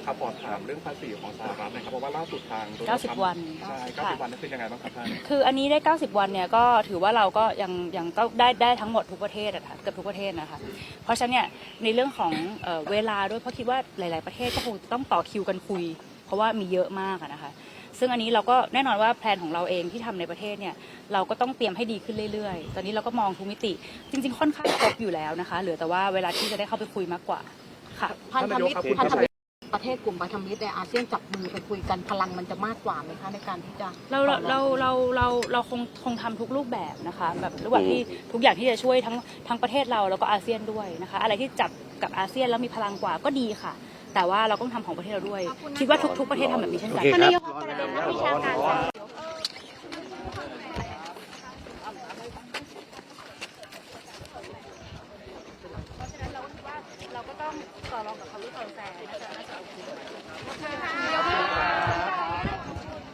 ครับขอถามเรื่องภาษีของสหรัฐนะครับเพราะว่าล่าสุดทาง90 วันใช่90 วันนี่เป็นยังไงบ้างครับท่านคืออันนี้ได้90 วันเนี่ยก็ถือว่าเราก็ยังก็ได้ทั้งหมดทุกประเทศอะค่ะเกือบทุกประเทศนะคะเพราะฉะนั้นเนี่ยในเรื่องของเวลาด้วยเพราะคิดว่าหลายๆประเทศก็คงต้องต่อคิวกันคุยเพราะว่ามีเยอะมากนะคะซึ่งอันนี้เราก็แน่นอนว่าแพลนของเราเองที่ทำในประเทศเนี่ยเราก็ต้องเตรียมให้ดีขึ้นเรื่อยๆตอนนี้เราก็มองทุกมิติจริงๆค่อนข้างครบอยู่แล้วนะคะเหลือแต่ว่าเวลาที่จะได้เข้าไปคุยมากกว่าค่ะพันธมิตรประเทศกลุ่มพันธมิตรในอาเซียนจับมือไปคุยกันพลังมันจะมากกว่าไหมคะในการที่จะเราคงทำทุกรูปแบบนะคะแบบรูปแบบที่ทุกอย่างที่จะช่วยทั้งประเทศเราแล้วก็อาเซียนด้วยนะคะอะไรที่จับกับอาเซียนแล้วมีพลังกว่าก็ดีค่ะแต่ว่าเราต้องทำของประเทศเราด้วยคิดว่าทุกประเทศทำแบบนี้เช่นกันท่านนายกประเด็นนักวิชาการเราก็ต้องต่อรองกับเขาด้วยกาแฟนะคะ